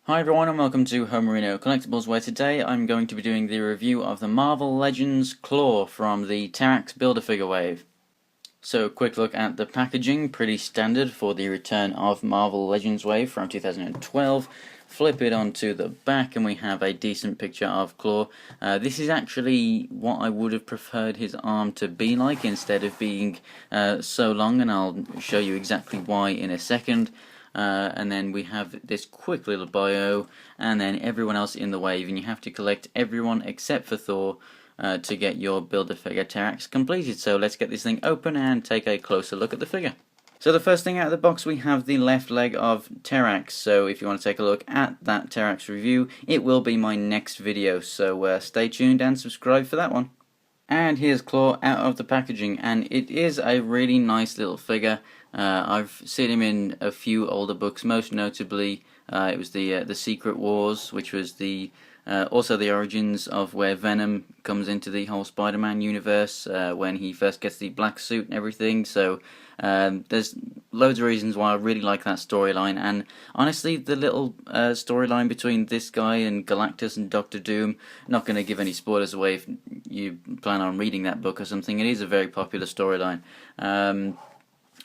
Hi everyone and welcome to Homerino Collectibles, where today I'm going to be doing the review of the Marvel Legends Klaw from the Terrax Build-A-Figure wave. So a quick look at the packaging, pretty standard for the return of Marvel Legends wave from 2012. Flip it onto the back and we have a decent picture of Klaw. This is actually what I would have preferred his arm to be like instead of being so long, and I'll show you exactly why in a second. And then we have this quick little bio, and then everyone else in the wave, and you have to collect everyone except for Thor to get your Build-A-Figure Terrax completed. So let's get this thing open and take a closer look at the figure. So the first thing out of the box, we have the left leg of Terrax. So if you want to take a look at that Terrax review, it will be my next video, so stay tuned and subscribe for that one. And here's Klaw out of the packaging, and it is a really nice little figure. I've seen him in a few older books, most notably it was the Secret Wars, which was the also the origins of where Venom comes into the whole Spider-Man universe when he first gets the black suit and everything. So there's loads of reasons why I really like that storyline, and honestly the little storyline between this guy and Galactus and Doctor Doom, not going to give any spoilers away if you plan on reading that book or something, it is a very popular storyline.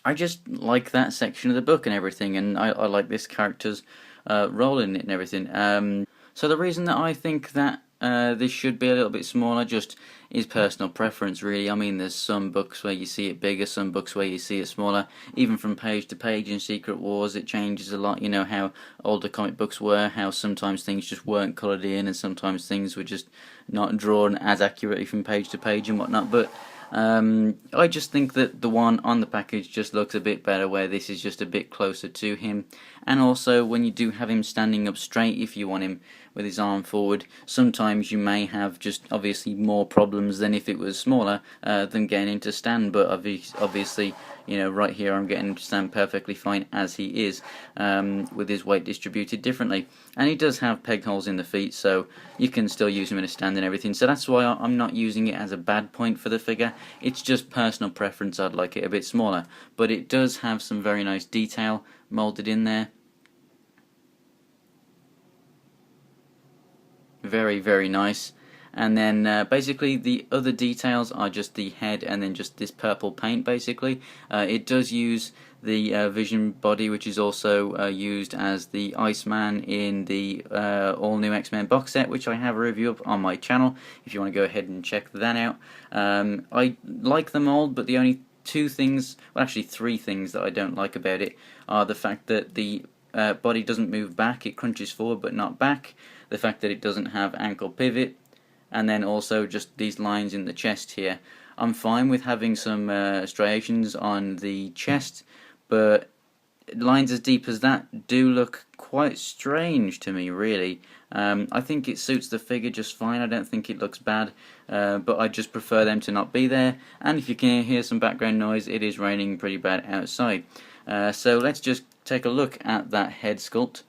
I just like that section of the book and everything, and I like this character's role in it and everything. So the reason that I think that this should be a little bit smaller just is personal preference, really. I mean, there's some books where you see it bigger, some books where you see it smaller. Even from page to page in Secret Wars, it changes a lot. You know how older comic books were, how sometimes things just weren't coloured in, and sometimes things were just not drawn as accurately from page to page and whatnot. But I just think that the one on the package just looks a bit better, where this is just a bit closer to him. And also, when you do have him standing up straight, if you want him with his arm forward, sometimes you may have just obviously more problems than if it was smaller than getting him to stand. But obviously, you know, right here I'm getting him to stand perfectly fine as he is, with his weight distributed differently. And he does have peg holes in the feet, so you can still use him in a stand and everything. So that's why I'm not using it as a bad point for the figure. It's just personal preference, I'd like it a bit smaller. But it does have some very nice detail moulded in there. Very, very nice. And then basically the other details are just the head and then just this purple paint, basically. It does use the Vision body, which is also used as the Iceman in the all-new X-Men box set, which I have a review up on my channel if you want to go ahead and check that out. I like the mold, but the only two things, well actually three things that I don't like about it are the fact that the body doesn't move back, it crunches forward but not back, the fact that it doesn't have ankle pivot, and then also just these lines in the chest here. I'm fine with having some striations on the chest, but lines as deep as that do look quite strange to me, really. I think it suits the figure just fine, I don't think it looks bad, but I just prefer them to not be there. And if you can hear some background noise, it is raining pretty bad outside. So let's just take a look at that head sculpt.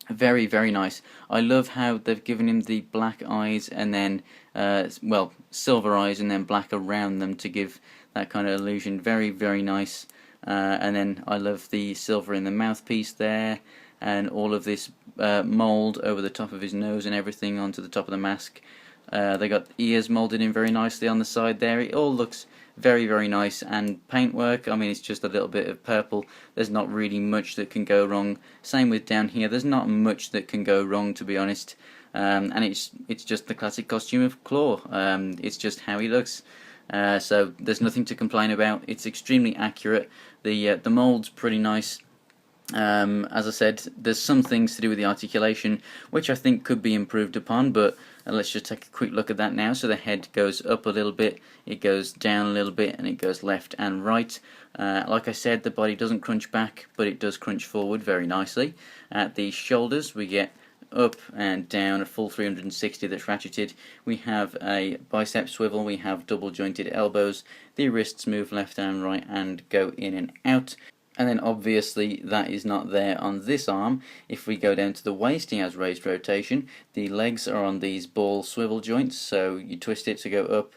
Very, very nice. I love how they've given him the black eyes and then, well, silver eyes and then black around them to give that kind of illusion. Very, very nice. And then I love the silver in the mouthpiece there, and all of this mould over the top of his nose and everything onto the top of the mask. They got ears moulded in very nicely on the side there. It all looks very, very nice. And paintwork, I mean, it's just a little bit of purple. There's not really much that can go wrong. Same with down here. There's not much that can go wrong, to be honest. And it's just the classic costume of Klaw. It's just how he looks. So there's nothing to complain about. It's extremely accurate. The mould's pretty nice. As I said, there's some things to do with the articulation which I think could be improved upon, but let's just take a quick look at that now. So the head goes up a little bit, it goes down a little bit, and it goes left and right. Like I said, the body doesn't crunch back, but it does crunch forward very nicely. At the shoulders we get up and down, a full 360 that's ratcheted. We have a bicep swivel, we have double jointed elbows, the wrists move left and right and go in and out. And then obviously that is not there on this arm. If we go down to the waist, he has raised rotation. The legs are on these ball swivel joints, so you twist it to go up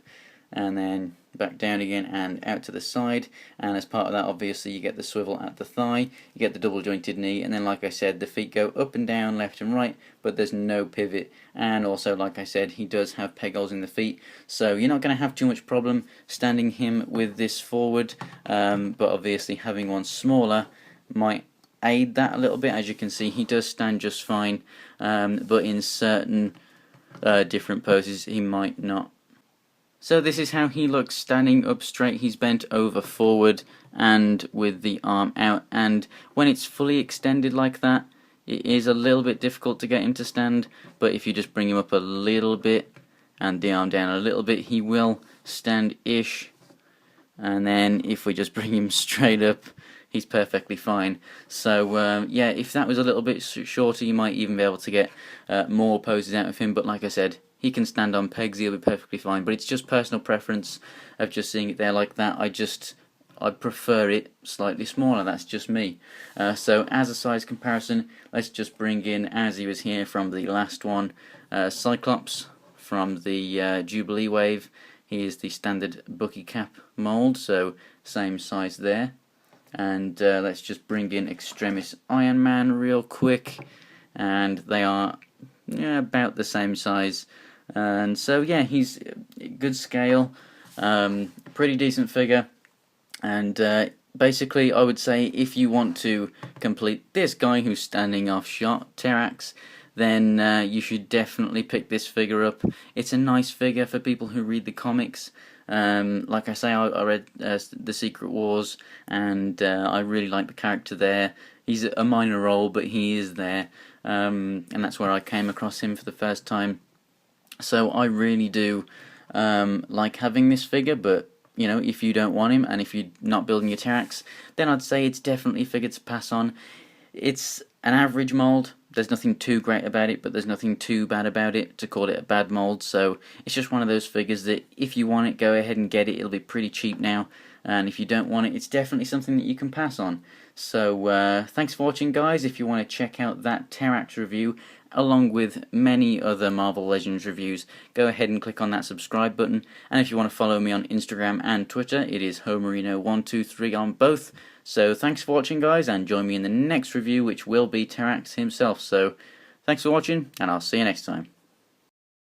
and then back down again and out to the side, and as part of that obviously you get the swivel at the thigh, you get the double jointed knee, and then like I said the feet go up and down, left and right, but there's no pivot. And also, like I said, he does have peg holes in the feet, so you're not going to have too much problem standing him with this forward, but obviously having one smaller might aid that a little bit. As you can see, he does stand just fine, but in certain different poses he might not. So this is how he looks standing up straight. He's bent over forward and with the arm out, and when it's fully extended like that, it is a little bit difficult to get him to stand, but if you just bring him up a little bit and the arm down a little bit, he will stand-ish. And then if we just bring him straight up, he's perfectly fine. So yeah, if that was a little bit shorter, you might even be able to get more poses out of him, but like I said, he can stand on pegs, he'll be perfectly fine, but it's just personal preference of just seeing it there like that. I prefer it slightly smaller, that's just me. So as a size comparison, let's just bring in, as he was here from the last one, Cyclops from the Jubilee wave. He is the standard Bucky cap mould, so same size there. And let's just bring in Extremis Iron Man real quick, and they are about the same size. And so yeah, he's good scale, pretty decent figure, and basically I would say if you want to complete this guy who's standing off shot, Terrax, then you should definitely pick this figure up. It's a nice figure for people who read the comics. Like I say, I read The Secret Wars, and I really like the character there. He's a minor role, but he is there, and that's where I came across him for the first time. So I really do like having this figure, but you know, if you don't want him and if you're not building your Terrax, then I'd say it's definitely a figure to pass on. It's an average mould, there's nothing too great about it, but there's nothing too bad about it to call it a bad mould, so it's just one of those figures that if you want it, go ahead and get it. It'll be pretty cheap now, and if you don't want it, it's definitely something that you can pass on. So thanks for watching, guys. If you want to check out that Terrax review along with many other Marvel Legends reviews, go ahead and click on that subscribe button, and if you want to follow me on Instagram and Twitter, it is Homerino123 on both. So thanks for watching, guys, and join me in the next review, which will be Terrax himself. So thanks for watching, and I'll see you next time.